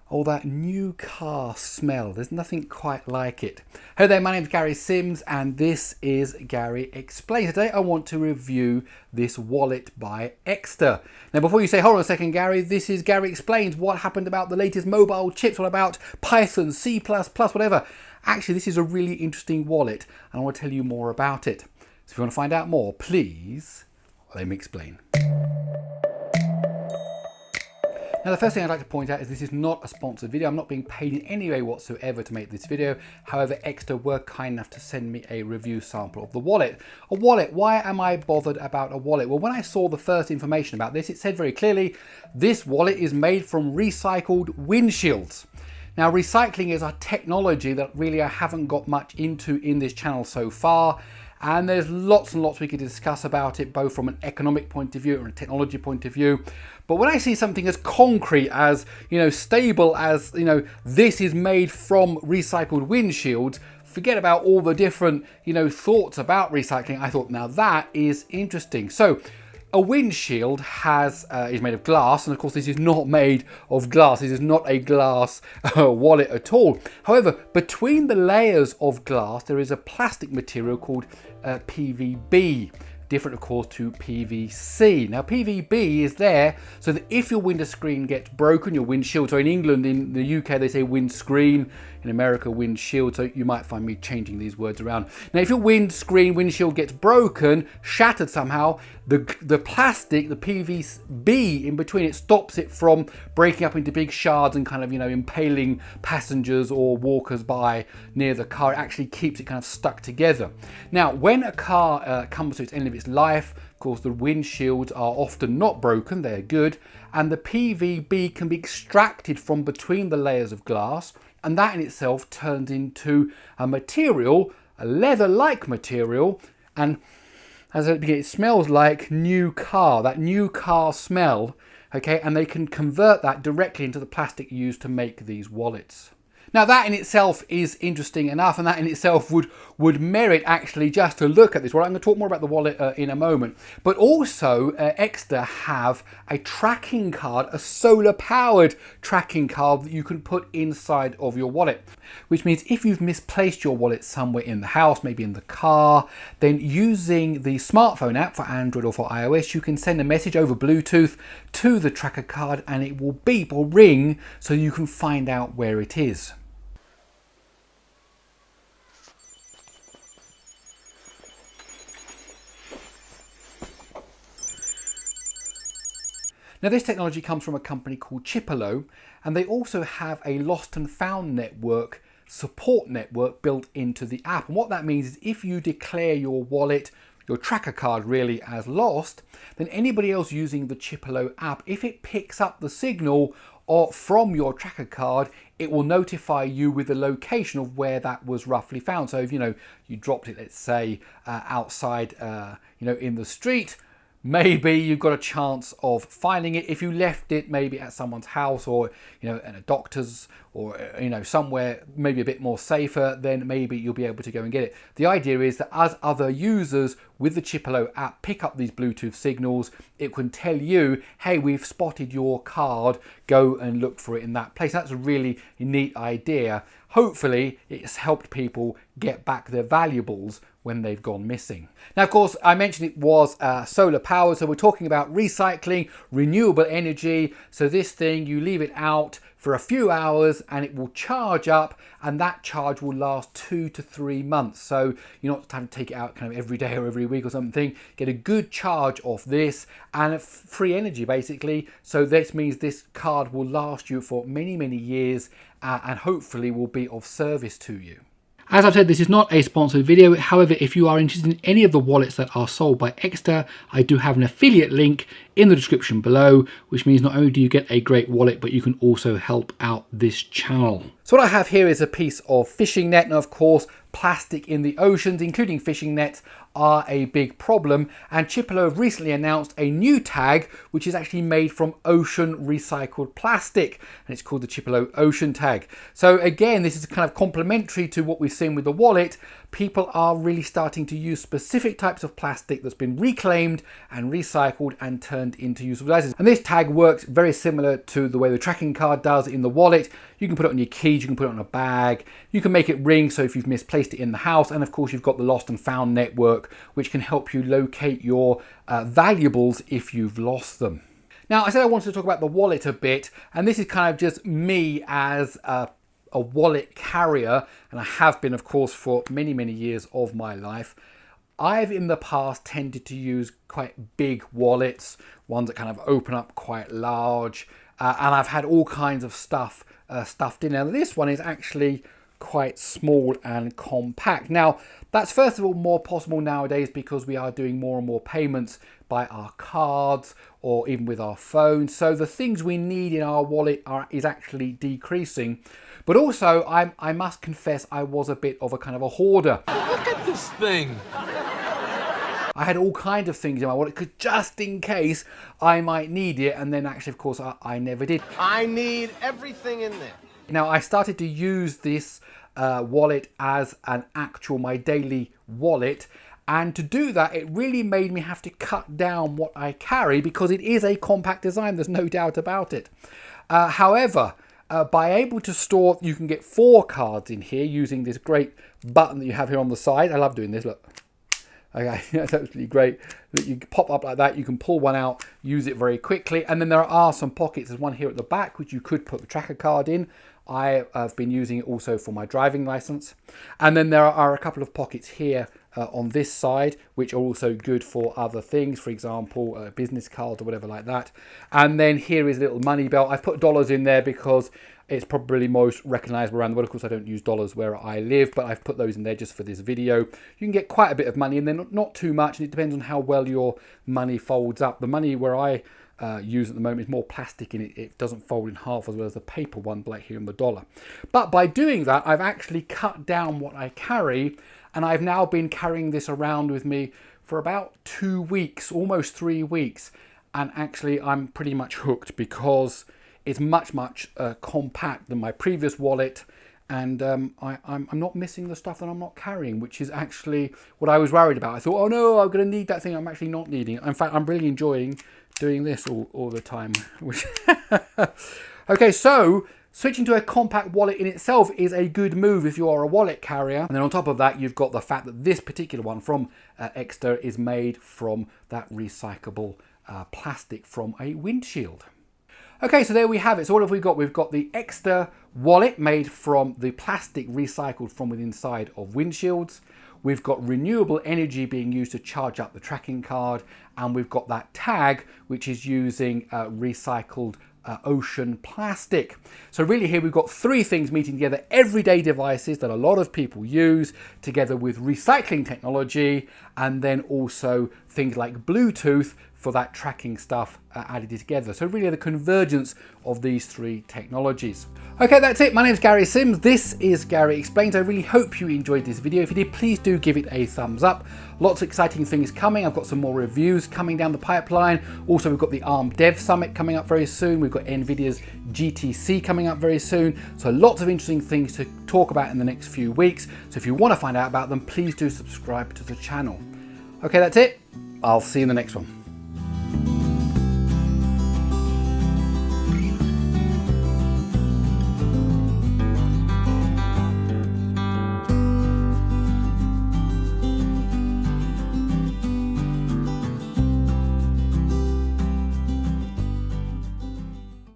Oh, that new car smell. There's nothing quite like it. Hey there, my name's Gary Sims and this is Gary Explains. Today I want to review this wallet by Ekster. Now before you say, hold on a second Gary, this is Gary Explains. What happened about the latest mobile chips? What about Python, C++, whatever? Actually, this is a really interesting wallet and I want to tell you more about it. So if you want to find out more, please let me explain. Now the first thing I'd like to point out is this is not a sponsored video. I'm not being paid in any way whatsoever to make this video. However, Ekster were kind enough to send me a review sample of the wallet. A wallet, why am I bothered about a wallet? Well, when I saw the first information about this, it said very clearly, this wallet is made from recycled windshields. Now recycling is a technology that really I haven't got much into in this channel so far. And there's lots and lots we could discuss about it, both from an economic point of view and a technology point of view. But when I see something as concrete, as, stable as, this is made from recycled windshields, forget about all the different, thoughts about recycling. I thought, now that is interesting. So a windshield is made of glass, and of course this is not made of glass. This is not a glass wallet at all. However, between the layers of glass there is a plastic material called PVB, different of course to PVC. Now PVB is there so that if your windscreen gets broken, your windshield, so in England, in the UK they say windscreen, in America windshield, so you might find me changing these words around. Now if your windshield gets broken, shattered somehow, the plastic, the PVB in between it, stops it from breaking up into big shards and kind of impaling passengers or walkers by near the car. It actually keeps it kind of stuck together. Now when a car comes to its end of its life, of course the windshields are often not broken, they're good, and the PVB can be extracted from between the layers of glass, and that in itself turns into a material, a leather-like material, and as it smells like new car, that new car smell, okay, and they can convert that directly into the plastic used to make these wallets. Now that in itself is interesting enough, and that in itself would merit actually just to look at this. Well, I'm going to talk more about the wallet in a moment. But also Ekster have a tracking card, a solar powered tracking card that you can put inside of your wallet. Which means if you've misplaced your wallet somewhere in the house, maybe in the car, then using the smartphone app for Android or for iOS, you can send a message over Bluetooth to the tracker card and it will beep or ring so you can find out where it is. Now this technology comes from a company called Chipolo, and they also have a lost and found network support network built into the app. And what that means is if you declare your wallet, your tracker card really, as lost, then anybody else using the Chipolo app, if it picks up the signal from your tracker card, it will notify you with the location of where that was roughly found. So if you dropped it, let's say outside in the street, maybe you've got a chance of finding it. If you left it maybe at someone's house or at a doctor's or somewhere maybe a bit more safer, then maybe you'll be able to go and get it. The idea is that as other users with the Chipolo app pick up these Bluetooth signals, it can tell you, hey, we've spotted your card, go and look for it in that place. That's a really neat idea. Hopefully it's helped people get back their valuables when they've gone missing. Now, of course, I mentioned it was solar powered, so we're talking about recycling, renewable energy. So this thing, you leave it out for a few hours and it will charge up, and that charge will last 2 to 3 months. So you're not having to take it out kind of every day or every week or something. Get a good charge off this and free energy basically. So this means this card will last you for many, many years and hopefully will be of service to you. As I've said, this is not a sponsored video. However, if you are interested in any of the wallets that are sold by Ekster, I do have an affiliate link in the description below, which means not only do you get a great wallet, but you can also help out this channel. So what I have here is a piece of fishing net. Now, of course, plastic in the oceans, including fishing nets, are a big problem, and Chipolo have recently announced a new tag which is actually made from ocean recycled plastic, and it's called the Chipolo Ocean Tag. So again, this is kind of complementary to what we've seen with the wallet. people are really starting to use specific types of plastic that's been reclaimed and recycled and turned into usable devices. And this tag works very similar to the way the tracking card does in the wallet. You can put it on your keys, you can put it on a bag, you can make it ring so if you've misplaced it in the house, and of course you've got the lost and found network which can help you locate your valuables if you've lost them. Now, I said I wanted to talk about the wallet a bit, and this is kind of just me as a wallet carrier, and I have been, of course, for many, many years of my life. I've in the past tended to use quite big wallets, ones that kind of open up quite large, and I've had all kinds of stuff stuffed in. Now, this one is actually quite small and compact. Now, that's first of all more possible nowadays because we are doing more and more payments by our cards or even with our phones. So the things we need in our wallet is actually decreasing. But also, I must confess, I was a bit of a kind of a hoarder. Look at this thing. I had all kinds of things in my wallet just in case I might need it. And then actually, of course, I never did. I need everything in there. Now, I started to use this wallet as my daily wallet. And to do that, it really made me have to cut down what I carry because it is a compact design. There's no doubt about it. However, by able to store, you can get 4 cards in here using this great button that you have here on the side. I love doing this, look. Okay, that's absolutely great. You pop up like that, you can pull one out, use it very quickly. And then there are some pockets. There's one here at the back, which you could put the tracker card in. I have been using it also for my driving license. And then there are a couple of pockets here on this side, which are also good for other things, for example, business cards or whatever like that. And then here is a little money belt. I've put dollars in there because it's probably most recognizable around the world. Of course, I don't use dollars where I live, but I've put those in there just for this video. You can get quite a bit of money, and then not too much, and it depends on how well your money folds up. The money where I use at the moment is more plastic in it. It doesn't fold in half as well as the paper one, like here in the dollar. But by doing that, I've actually cut down what I carry, and I've now been carrying this around with me for about 2 weeks, almost 3 weeks. And actually, I'm pretty much hooked because it's much compact than my previous wallet, and I'm not missing the stuff that I'm not carrying, which is actually what I was worried about. I thought, oh no, I'm going to need that thing. I'm actually not needing it. In fact, I'm really enjoying doing this all the time. Okay, so switching to a compact wallet in itself is a good move if you are a wallet carrier. And then on top of that, you've got the fact that this particular one from Ekster is made from that recyclable plastic from a windshield. Okay, so there we have it. So what have we got? We've got the Ekster wallet made from the plastic recycled from within inside of windshields. We've got renewable energy being used to charge up the tracking card. And we've got that tag, which is using recycled ocean plastic. So really here we've got 3 things meeting together: everyday devices that a lot of people use, together with recycling technology, and then also things like Bluetooth for that tracking stuff added together. So really the convergence of these 3 technologies. Okay, that's it. My name is Gary Sims. This is Gary Explains. I really hope you enjoyed this video. If you did, please do give it a thumbs up. Lots of exciting things coming. I've got some more reviews coming down the pipeline. Also, we've got the ARM Dev Summit coming up very soon. We've got NVIDIA's GTC coming up very soon. So lots of interesting things to talk about in the next few weeks. So if you want to find out about them, please do subscribe to the channel. Okay, that's it. I'll see you in the next one.